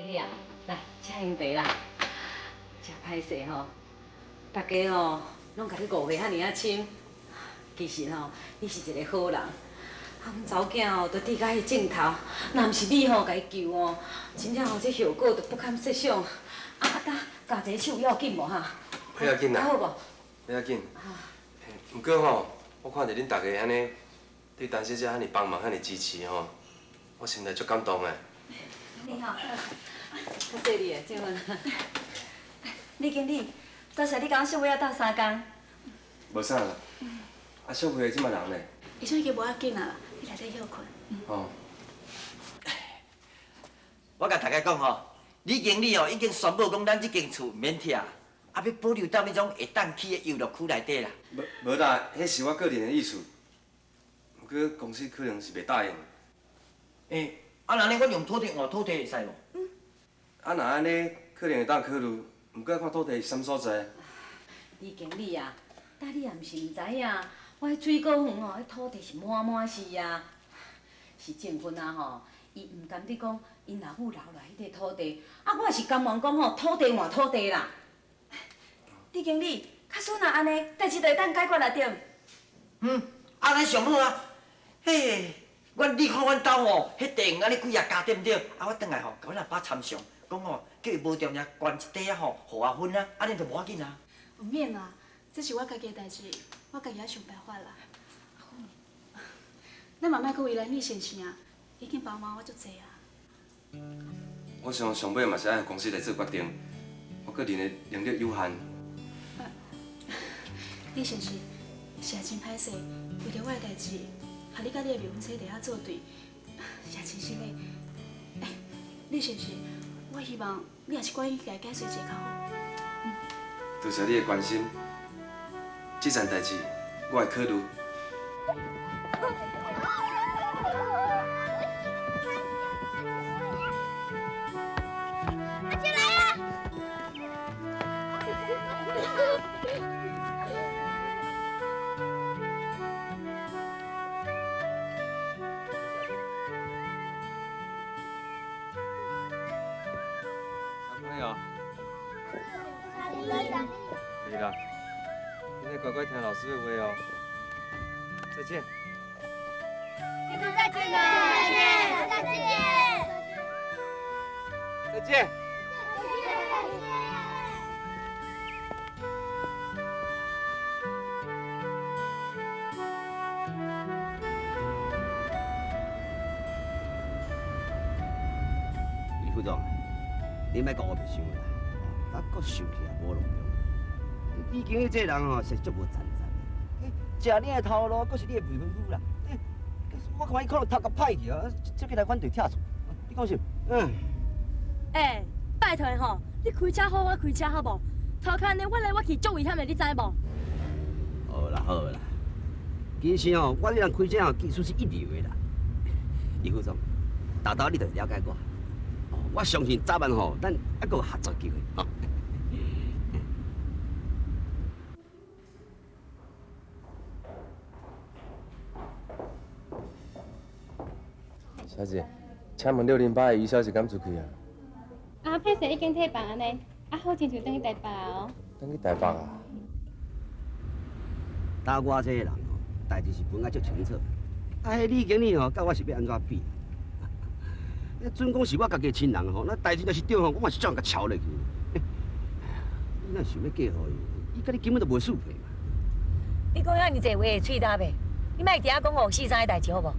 丽啊，来请饮茶啦。真歹势吼，大家吼拢甲你误会遐尔啊深。其实吼，你是一个好人。啊，阮查某囝吼，都伫甲迄镜头，若毋是你吼，甲伊救哦，真正吼这后果都不堪设想。啊，加一个手要紧无哈？不要紧啦，好无？不要紧。不过吼，我看着恁大家安尼对陈小姐遐尼帮忙、遐尼支持吼，我心内足感动的。你好，较细腻的，请问。李经理，多谢你讲小妹要斗3工。无啥啦，啊，小妹即嘛人呢？伊说伊无要紧啦，你内底休困。哦。我甲大家讲吼，李经理哦已经宣布讲咱这间厝免拆，啊要保留到迄种会当去的游乐区内底啦。无啦，迄是我个人的意思。不过公司可能是袂答应。啊，那呢，阮用土地换土地会使无？啊，若安尼可能会当考虑，不过看土地是啥所在。李经理啊，但你也毋是毋知影，我迄水果园吼，迄土地是满是啊，是政府啊吼，伊毋甘你讲因老母留来迄块土地，啊，我也是甘愿讲吼，土地换土地啦。李经理，假使若安尼，代志就会当解决了对。安尼上好啊！嘿，你看阮兜吼，迄地安尼几啊家对毋对？啊，我转来吼，甲阮阿爸参详，讲吼，叫伊无重要捐一块啊吼，互我分啊，安尼就无要紧啊。有免啦，这是我家己的代志，我家己要想办法啦。咱嘛莫搁为难你先生啊，已经帮忙我足济啊。我想上尾嘛是爱公司来做决定，我个人的能力有限。李先生，是也真歹势，为着我的代志，和你甲你的未婚妻伫遐作对，是也真心的。李先生，我希望你也是愿意来解释一下较好。多谢你的关心，这件代志我会考虑。阿姐来呀！小朋友，李啦，今天乖乖听老师的话哦。再见。再见了，再见，再见，再见。李副总，你莫讲我袂想啦，啊，搁想起来无路用。你经理这人吼，是足无赞赞的。食你的头路，搁是你的未婚夫啦。我看伊可能头壳歹去啊，这个来反对拆除。你讲是？拜托吼，你开车好，我开车好无？头壳呢，我来我去足危险的，你知无？好啦好啦，其实吼，我这人开车吼技术是一流的啦。李副总，大头你着了解我。我相信早晚吼，咱还阁有合作机会吼。小姐，请问608的余小是敢出去啊？啊，歹势已经退房安尼，啊好亲像转去台北哦。转去台北啊？打我这个人吼，代志是分啊足清楚。啊，迄李经理吼，甲我是要安怎比？准讲是我家己的亲人吼，那代志若是对吼，我嘛是照样甲抄落去。你若想要嫁予伊，伊甲你根本就袂适配嘛。你讲遐尼济话会喙答袂？你莫伫遐讲五四三的代志好无？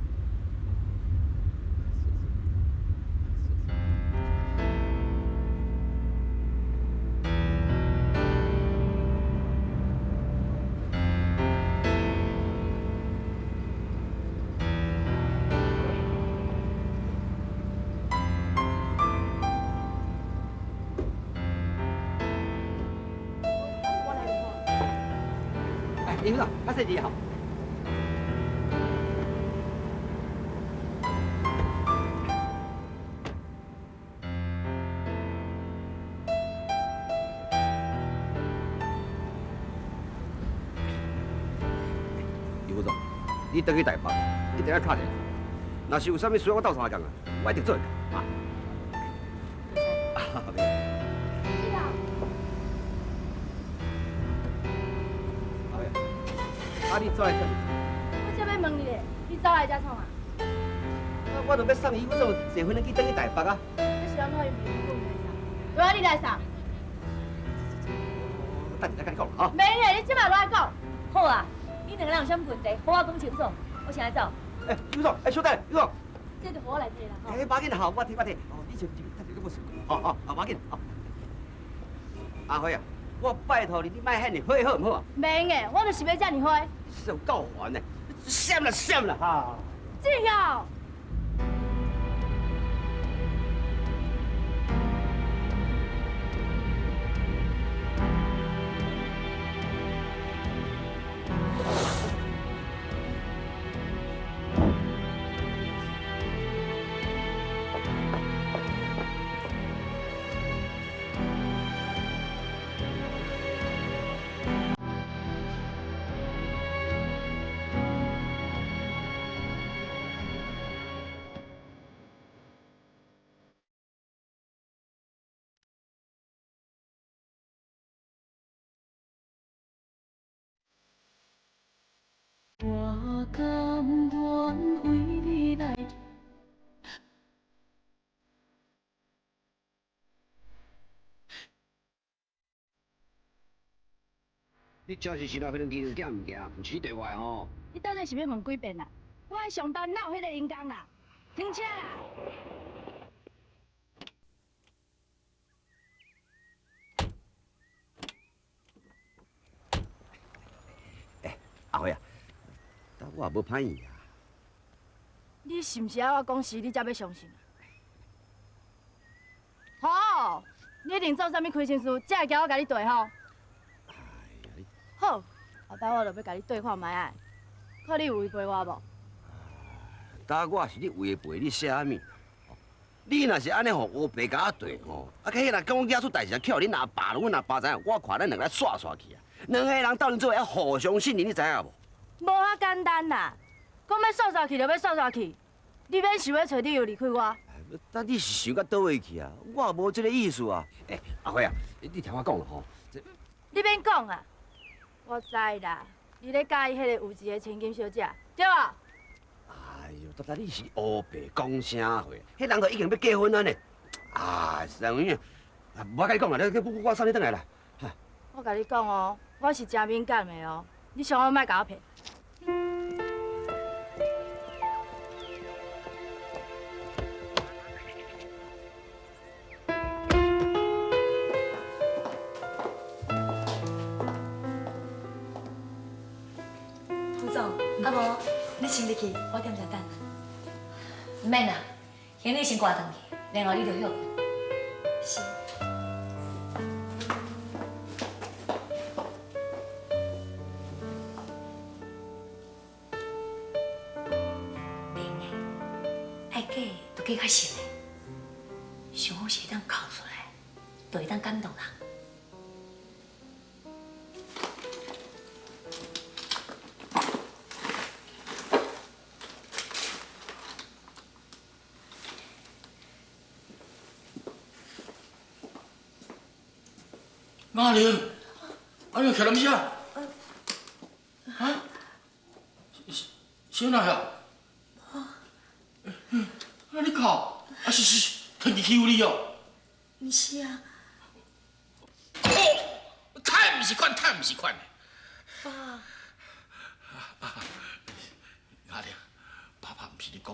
李副总，拍摄你好。李副总，你回去台北，一定要敲电话。若是有啥物需要我斗相共啊，我一定做。啊。啊，你走来这里。我才要问你咧，你走来遮创啊？我都要送伊，我怎坐飞机回去台北啊？你是安怎用面讲来送？落来你来送？等下再跟你讲啊。免诶，你即摆落来讲。好啊，你两个人有啥物问题，好我讲清楚。我先来走。李副总，小弟，李副总。这就好我来摕啦。哎，马紧好，我摕。哦，你先你我事。哦，马紧。阿辉啊，我拜托你，你莫遐尼火好唔好啊？免诶，我就是要遮尔花。有够烦的，闪了哈！这样。我甘愿为你来。你真是来飞机就惊唔惊？唔是对外吼。你到底是要问几遍啊？我爱上班哪有迄个闲工啦？停车啦！阿辉啊，但我也无歹意啊。你是毋是爱我讲是，你才要相信？好，你一定做啥物亏心事，才会叫我甲你对吼。好，后摆我就要甲你对看卖爱，看你有违背我无？但我是你违背你啥物？你若是安尼吼，乌白甲我对吼，啊，迄人讲惹出代志，去互恁阿爸，阮阿爸知影，我看咱两个煞去啊！两个人斗阵做伙要互相信任，你知影无？无遐简单啦，讲要煞去就要煞去，你免想要找理由离开我。但你是想到倒位去啊？我无这个意思啊！阿辉啊，你听我讲咯吼，你免讲啊，我知啦，你咧介意迄个有志的千金小姐，对吧？哎呦，但你是乌白讲啥货？迄人都已经要结婚啊呢！啊，实在有影，我甲你讲啦，我送你转来啦。我甲你讲哦，我是真敏感的哦，你想我莫甲我骗。副总，啊无，你先入去，我踮遮等。唔免啦，行李先挂转去，然后你就休困。是。爱假的都假较实的，上好是会当哭出来，就会当感动人。阿玲，阿玲徛踮啥？啊？谁哪呀？啊，你哭？啊是，天气欺负你哦？唔是啊。太唔是款，太唔是款。爸。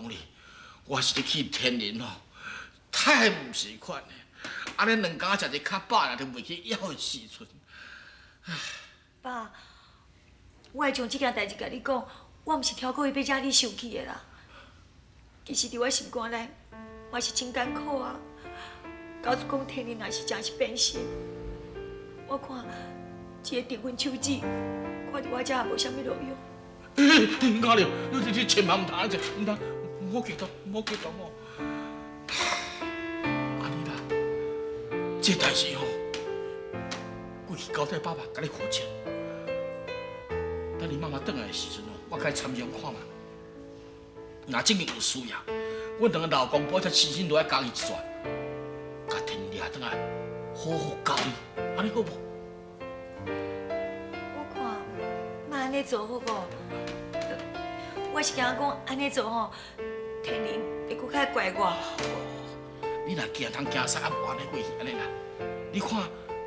讲你，我是咧去天然哦，太唔习惯了。安尼两工食一较饱啦，都袂去枵的时阵。爸，我会将这件代志甲你讲，我毋是挑故意要惹你生气的啦。其实伫我心肝内，我是真艰苦啊。假如讲天然若是真是变心，我看一个订婚手指，看伫我遮也无啥物路用。阿亮，你千万唔通安尼，唔通，唔好激动，唔好激动哦。安尼啦，这代志吼，过去交代爸爸甲你负责。等你妈妈转来的时阵哦，我甲你参详看嘛。若真有需要，阮两个老公婆才亲身落来教伊一撮，甲天掠转来，好好教你，安尼好无？我看，莫安尼做好无？我是惊讲安尼做吼，天然会搁较怪我。你若惊东惊西，啊无安尼过去安尼啦。你看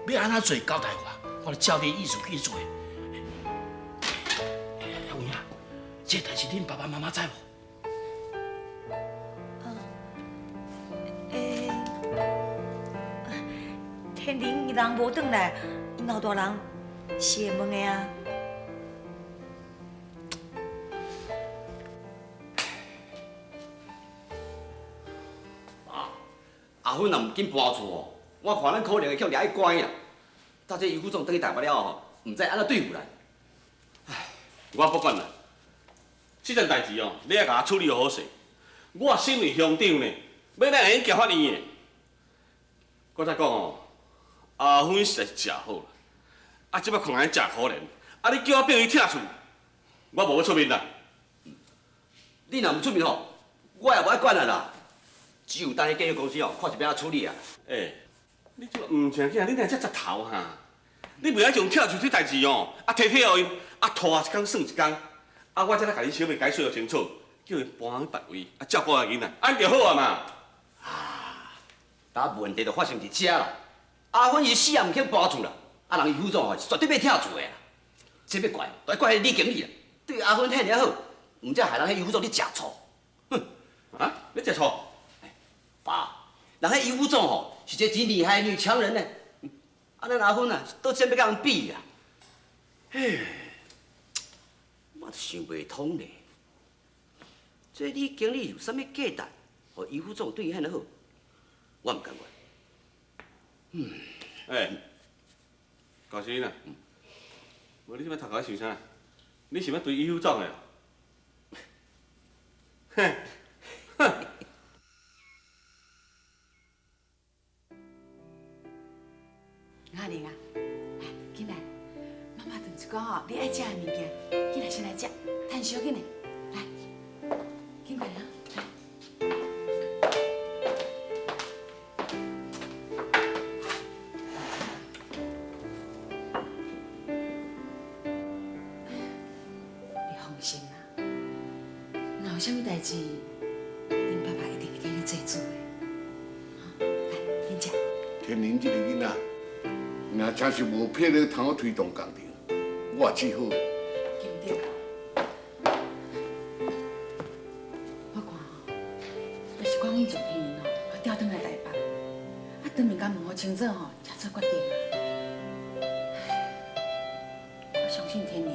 要安怎做交代我，我就照你意思去做。阿伟啊，这代志恁爸爸妈妈知无？天然伊人无转来，因老大人是会问的啊。阿芬若唔紧搬厝哦，我看咱可能会叫掠去关啦。到这于副总倒去台北了后，唔知安怎对付咱。唉，我不管啦，这件代志哦，你要甲我处理好势。我身为乡长呢，要咱会用行法院的。我再讲哦，阿芬实在是食好啦，啊，即摆看安尼真可怜，啊，你叫我变伊拆厝，我无要出面啦。你若唔出面吼，我也无爱管啦啦。只有等迄建设公司哦，看是要安怎处理啊。你即唔正经，你哪只十头哈？你袂晓将拆厝这代志哦，啊，摕互因，啊，拖一工算一工，啊，我才来甲你小妹解说清楚，叫伊搬去别位，啊，照顾下囡仔，安就好啊嘛。但问题就发生伫遮啦。阿芬伊死也唔肯搬厝啦，啊，人伊副总吼是绝对要拆厝的啦。这要怪，就要怪李经理啦。对阿芬遐尔好，唔则害人迄于副总你食醋。哼，啊，你食醋？爸，人迄于副总吼是一个真厉害的女强人呢。啊，咱阿芬啊，倒真要甲人比啦。嘿，我想袂通咧。这李经理有啥物价值，互于副总对伊遐尔好？我唔甘愿。高先生，无你即摆头壳想啥？你是要对伊副总的？哼，哼。阿玲啊，来，进来，妈妈炖一个吼，你爱食的物件，进来先来食，趁烧紧的，来，紧快点。有啥物代志，恁爸爸一定会替你做主的。来，恁食。天灵这个囡仔，若真是无魄力通好推动工程，我只好。对不对？我看吼，就是讲伊从天灵吼，我调转来台北，啊，当面甲问好清楚吼，才做决定啊。我相信天灵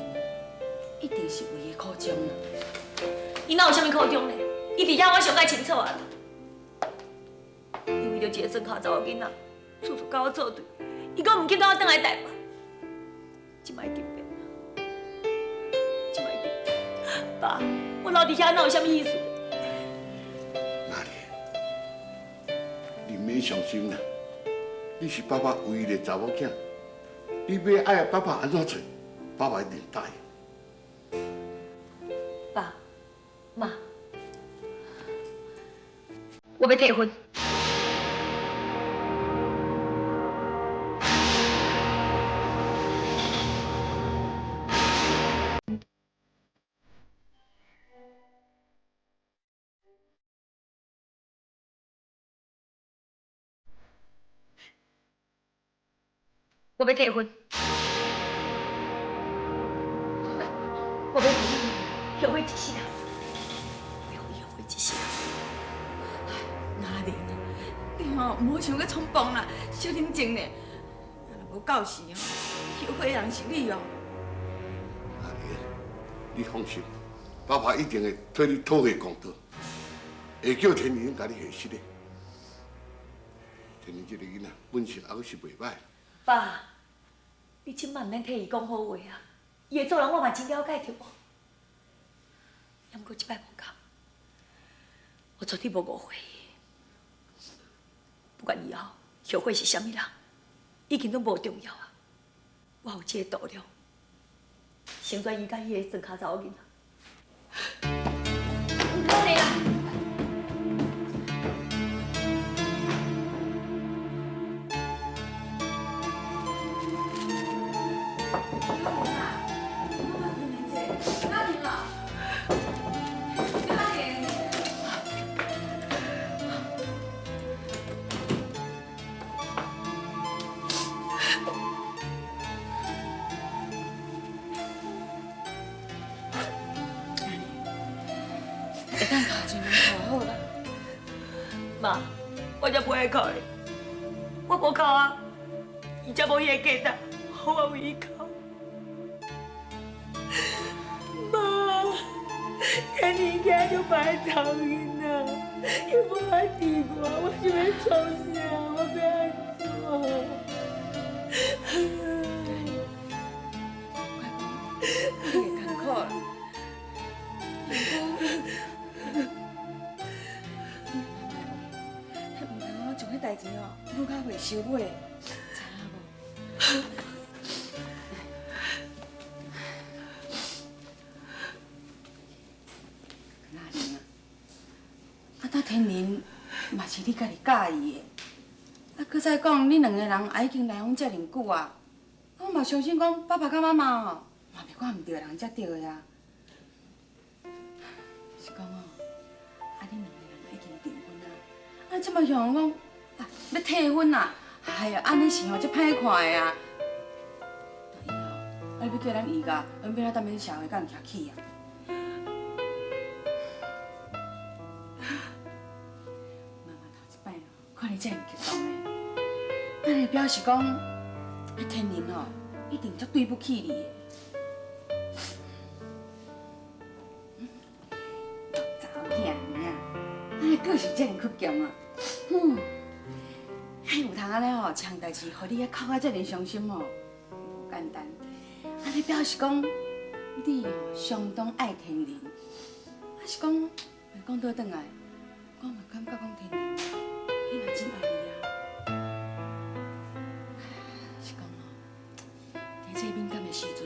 一定是为伊苦衷啦。伊哪有啥物苦衷呢？伊伫遐我上解清楚啊！伊为着一个装孝查某囡仔，处处甲我作对，伊阁唔肯甲我转来台北，即摆一定变啦！即摆一定变！爸，我留伫遐哪有啥物意思？哪里？你免伤心啦，你是爸爸唯一的查某囝，你要爱爸爸安怎做，爸爸一定答应。爸妈，我要退婚。我要退婚。我要后悔一世人。后悔一世。哦，唔好想去冲动啦，小冷静呢。若无到时哦，后悔的人是你哦。阿莲，你放心，爸爸一定会替你讨回公道，会叫天灵甲你下失的。天灵这个囡仔本性还是袂歹。爸，你千万唔免替伊讲好话啊！伊会做人，我嘛真了解着。不过即摆无够，我绝对无误会伊。不管以后后悔是啥物人，已经都无重要啊！我有这个度量，成全伊甲伊个庄脚查某囡仔。唔可能啊！会当考就考好啦。妈，我才不会考哩，我无考啊，伊才无迄个价值，好我为伊考。妈，天天家就白吵囡仔，伊无爱治我想要创啥？我要安怎？你会艰苦啦。唔通我从迄代志哦，愈较袂收尾，知影无？哪能啊？啊，搭天灵嘛是你家己介意的。啊，搁再讲，恁两个人也已经来往遮尼久啊，我嘛相信讲爸爸甲妈妈哦，嘛袂管唔对的人才对的啊。是讲哦，啊，恁两个人已经订婚啊，啊，即马向讲啊要退婚啊，哎呀，安尼是吼，足歹看的啊。以后啊，你要叫咱姨家，阮变咱踮咧社会，敢会徛起啊？妈妈头一摆哦，看你这样激动的，安尼表示讲，啊，天灵哦，一定足对不起你的。哎，个是这样倔强啊！哎，有通安尼吼，像代志，互你啊哭啊这么伤心哦，无简单。安尼表示讲，你哦相当爱天灵，还是讲袂讲倒转来，我嘛感觉讲天灵，伊嘛真爱你啊。是讲哦，在这敏感的时阵，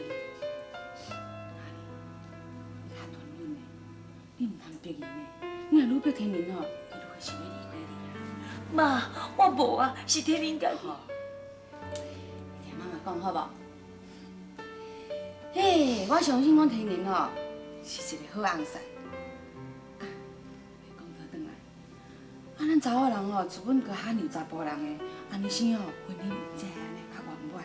你较吞忍的，你唔通逼伊呢。你若愈逼天灵哦，伊愈会想要离开你啊。妈，我无啊，是天灵家己。听妈妈讲好无？嘿，我相信讲天灵哦，是一个好翁婿。啊，袂讲倒转来，啊，咱查某人哦，自本个罕有查甫人的，安尼生哦，婚姻才会安尼较圆满。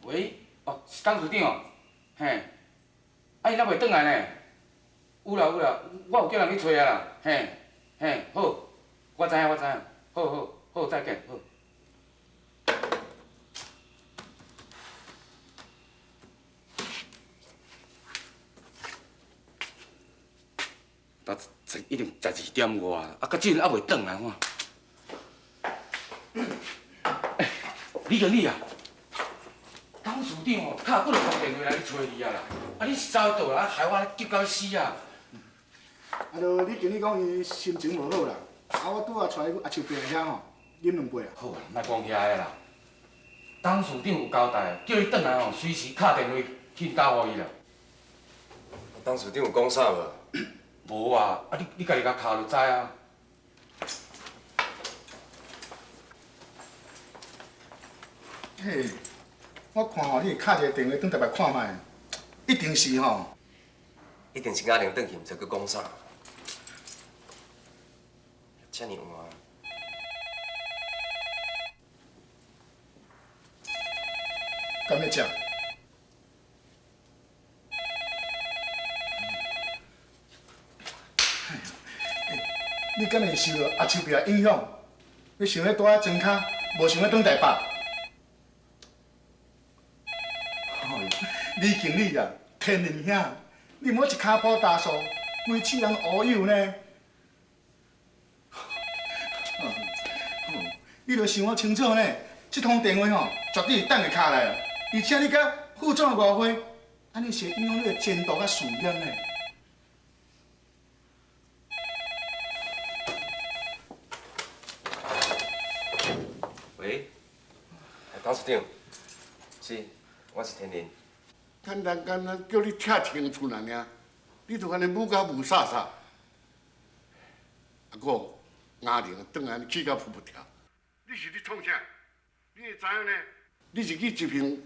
喂，哦，是董事长哦，嘿，啊伊哪袂转来呢？有啦有啦，我有叫人去找啊啦，嘿，嘿，好，我知影，好，再见，好。一定12:05啊，啊，到即阵还袂转来我。李经理啊！董事长哦，敲几落通电话来去找你啊啦！啊，你是走倒啦，害我急到死啊！啊，就你经理讲伊心情无好啦，啊，我拄啊带阿树病遐吼，饮两杯啊。好啊，莫讲遐个啦。董事长有交代，叫你转来吼，随时敲电话去交互伊啦。董事长有讲啥无？无啊，啊你家己甲敲就知啊。嘿，我看吼，你敲一个电话，转台北看卖，一定是吼。一定是雅玲转去，毋知佮讲啥。遮尔晚。敢要食？敢会受到阿树伯影响？你想要住喺庄脚，无想要转台北？李经理啊，天然兄，你莫一骹步大树，规世人乌有呢？你着想清楚呢，这通电话吼，绝对等下卡来了，而且你甲副总误会，安尼是影响你的前途甲事业呢。喂，董事长，是，我是天林。简单简单叫你拆清楚啦尔，你就安尼母甲母煞煞。阿哥，阿玲转来气甲噗噗跳。你是咧创啥？你会知影呢？你是去一片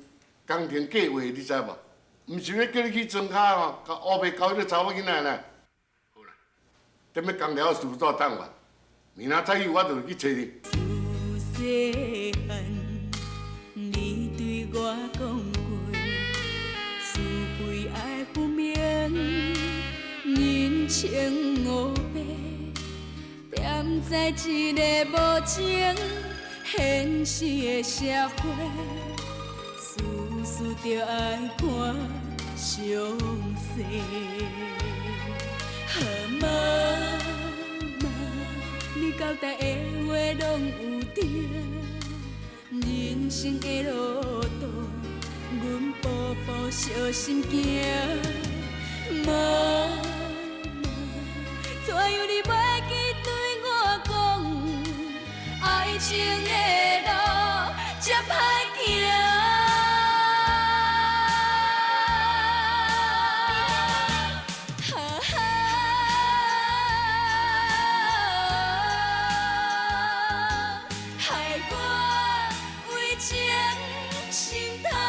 工程计划，你知无？毋是要叫你去庄脚哦，甲乌白交迄个查某囡仔呢。好啦，踮咧工寮事务所等我，明仔早起我就去找你。细汉，你对我讲过，是非爱分明，人情黑白，踮在一个无情现实的社会，事事着爱看详细。妈妈，你交代的话拢有对，人生的路途，阮步步小心行。妈妈，怎样你袂记对我讲，爱情的路这歹行。害我为情心痛。